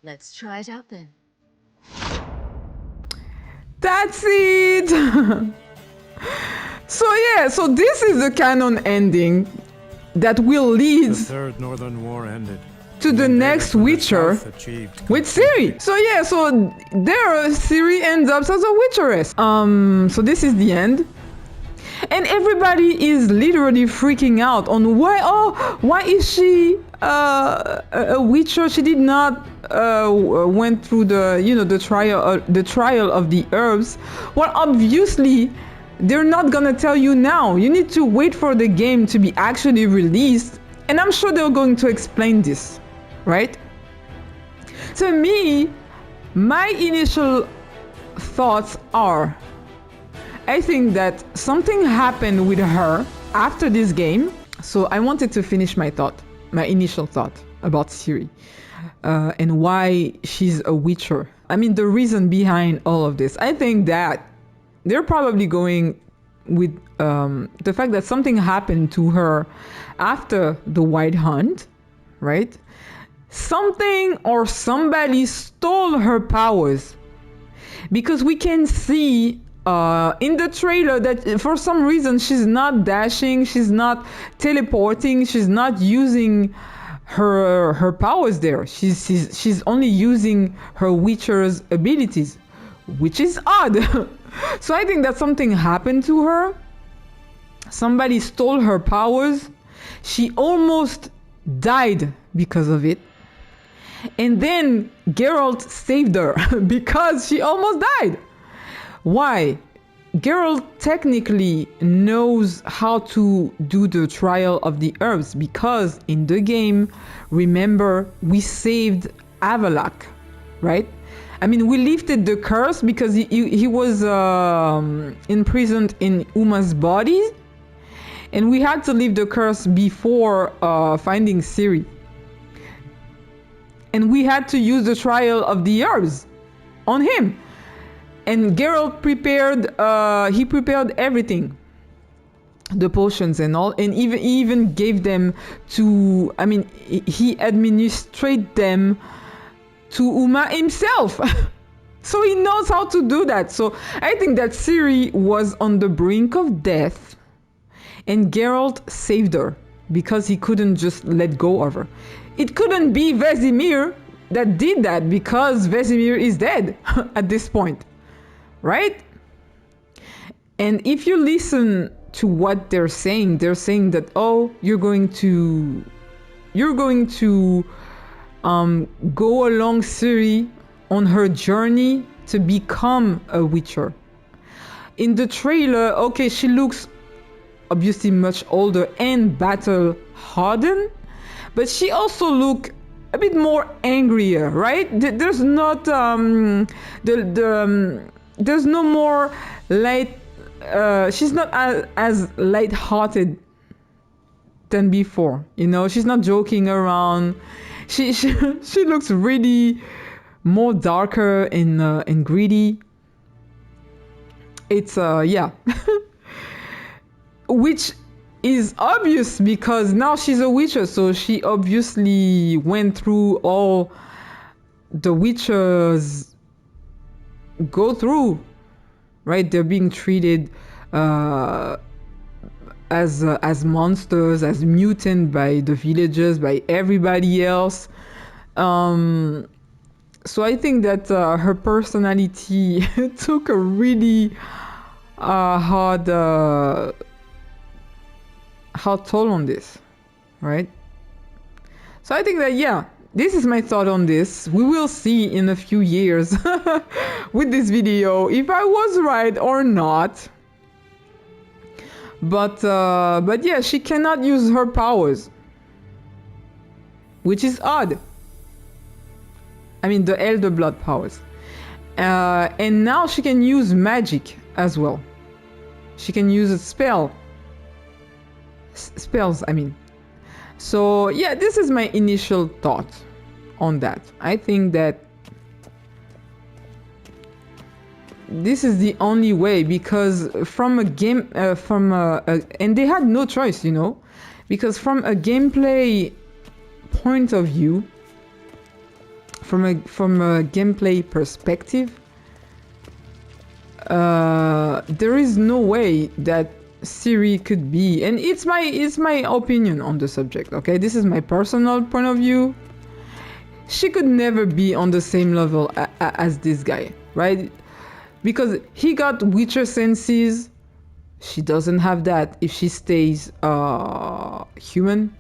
Let's try it out then. That's it! So this is the canon ending that will lead The Third Northern War ended. to the next Witcher with Ciri. So there Ciri ends up as a Witcheress. So this is the end. And everybody is literally freaking out on why is she a Witcher? She did not went through the trial of the herbs. Well, obviously they're not gonna tell you now. You need to wait for the game to be actually released, and I'm sure they're going to explain this, right? To me, my initial thoughts are, I think that something happened with her after this game. So I wanted to finish my initial thought about Ciri and why she's a Witcher. I mean, the reason behind all of this. I think that they're probably going with the fact that something happened to her after the White Hunt, right? Something or somebody stole her powers. Because we can see in the trailer that for some reason she's not dashing, she's not teleporting, she's not using her powers there. She's only using her Witcher's abilities, which is odd. So I think that something happened to her. Somebody stole her powers. She almost died because of it. And then Geralt saved her because she almost died. Why? Geralt technically knows how to do the trial of the herbs because in the game, remember, we saved Avalak, right? I mean, we lifted the curse because he was imprisoned in Uma's body, and we had to lift the curse before finding Ciri. And we had to use the trial of the herbs on him. And Geralt prepared everything, the potions and all, and even gave them to, I mean, he administered them to Uma himself. So he knows how to do that. So I think that Ciri was on the brink of death, and Geralt saved her because he couldn't just let go of her. It couldn't be Vesemir that did that because Vesemir is dead at this point. Right? And if you listen to what they're saying that, oh, you're going to go along Ciri on her journey to become a Witcher. In the trailer, okay, she looks obviously much older and battle hardened, but she also looks a bit more angrier, right? There's not there's no more light. She's not as light-hearted than before. You know, she's not joking around. She looks really more darker and greedy. It's yeah, which is obvious because now she's a Witcher, so she obviously went through all the Witchers go through, right? They're being treated as monsters, as mutant by the villagers, by everybody else. So I think that her personality took a really hard toll on this, right? So I think that, yeah, this is my thought on this. We will see in a few years with this video if I was right or not. But yeah, she cannot use her powers, which is odd. I mean, the Elder Blood powers. And now she can use magic as well. She can use a spells, I mean. So yeah, this is my initial thought on that. I think that this is the only way, because from a game, and they had no choice, you know, because from a gameplay point of view, from a gameplay perspective, there is no way that Ciri could be, and it's my opinion on the subject, okay? This is my personal point of view. She could never be on the same level as this guy, right? Because he got Witcher senses. She doesn't have that if she stays human.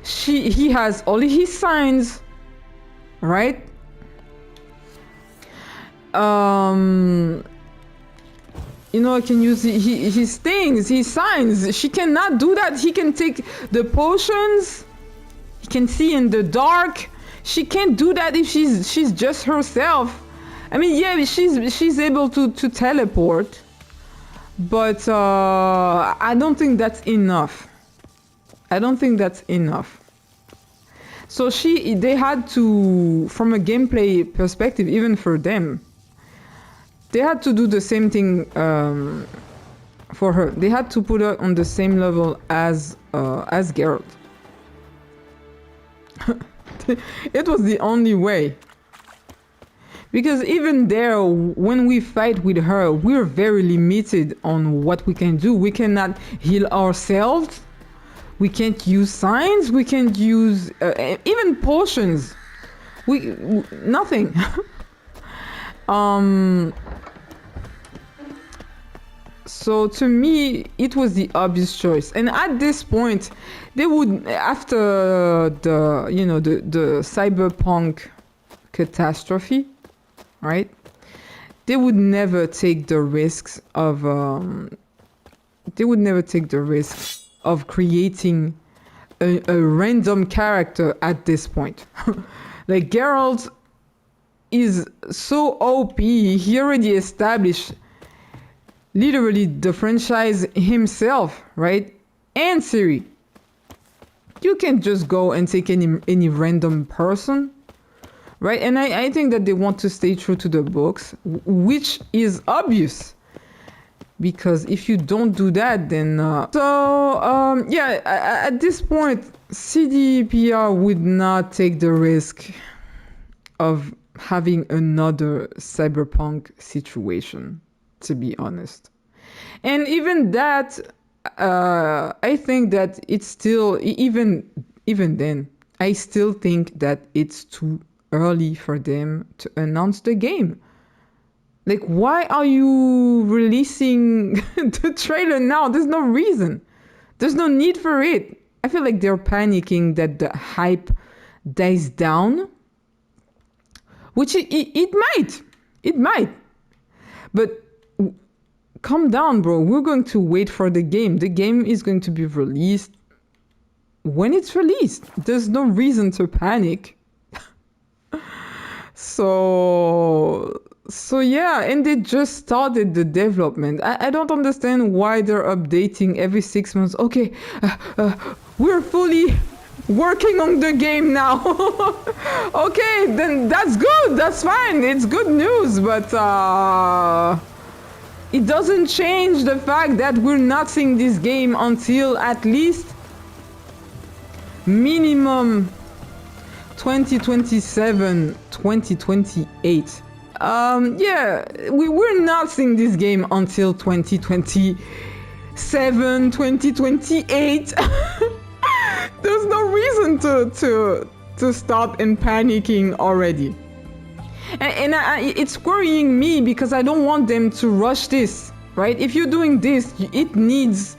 He has all his signs, right? You know, I can use his things, his signs. She cannot do that. He can take the potions. He can see in the dark. She can't do that if she's just herself. I mean, yeah, she's able to teleport, but I don't think that's enough. I don't think that's enough. So they had to, from a gameplay perspective, even for them, they had to do the same thing for her. They had to put her on the same level as Geralt. It was the only way. Because even there, when we fight with her, we're very limited on what we can do. We cannot heal ourselves. We can't use signs. We can't use even potions. Nothing. So to me, it was the obvious choice. And at this point, they would, after the cyberpunk catastrophe, right? They would never take the risks of creating a random character at this point. Like Geralt is so OP, he already established literally the franchise himself, right? And Ciri. You can't just go and take any random person, right? And I think that they want to stay true to the books, which is obvious. Because if you don't do that, then... at this point, CDPR would not take the risk of having another cyberpunk situation, to be honest. And even that, I think that it's still, even then, I still think that it's too early for them to announce the game. Like, why are you releasing the trailer now? There's no reason. There's no need for it. I feel like they're panicking that the hype dies down. Which it might. It might. But calm down, bro. We're going to wait for the game. The game is going to be released when it's released. There's no reason to panic. So yeah, and they just started the development. I don't understand why they're updating every 6 months. Okay, we're fully working on the game now. Okay, then that's good. That's fine. It's good news, but it doesn't change the fact that we're not seeing this game until at least minimum 2027, 2028. We're not seeing this game until 2027, 2028. There's no reason to stop and panicking already. And it's worrying me because I don't want them to rush this, right? If you're doing this, it needs...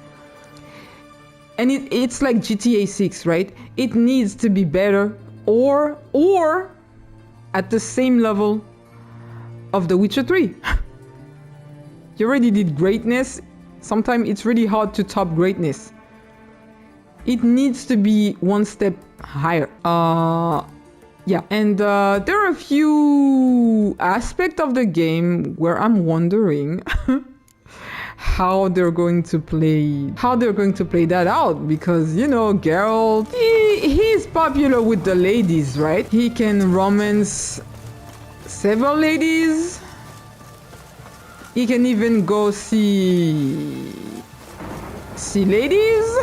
And it's like GTA 6, right? It needs to be better or at the same level of The Witcher 3. You already did greatness. Sometimes it's really hard to top greatness. It needs to be one step higher. Yeah, and there are a few aspects of the game where I'm wondering how they're going to play that out, because Geralt, he's popular with the ladies, right? He can romance several ladies. He can even go see ladies.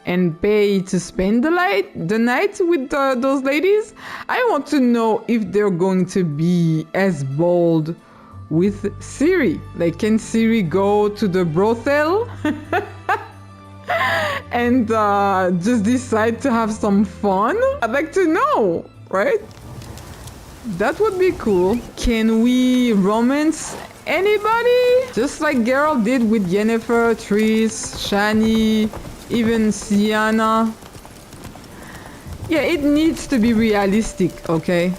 and pay to spend the night with those ladies. I want to know if they're going to be as bold with Ciri. Like, can Ciri go to the brothel and just decide to have some fun? I'd like to know, right? That would be cool. Can we romance anybody? Just like Geralt did with Yennefer, Triss, Shani, even Sienna. Yeah, it needs to be realistic, okay?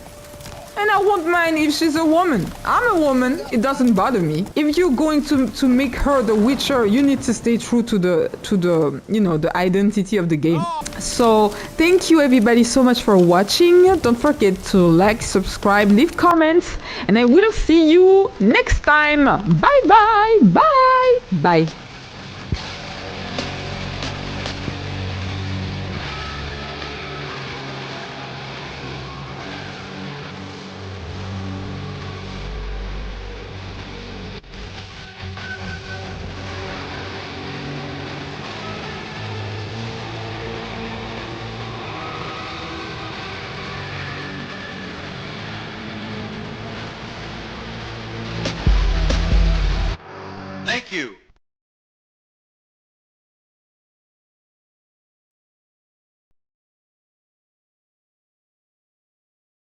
And I won't mind if she's a woman. I'm a woman, it doesn't bother me. If you're going to make her the Witcher, you need to stay true to the you know, the identity of the game. So thank you everybody so much for watching. Don't forget to like, subscribe, leave comments, and I will see you next time. Bye bye, bye, bye.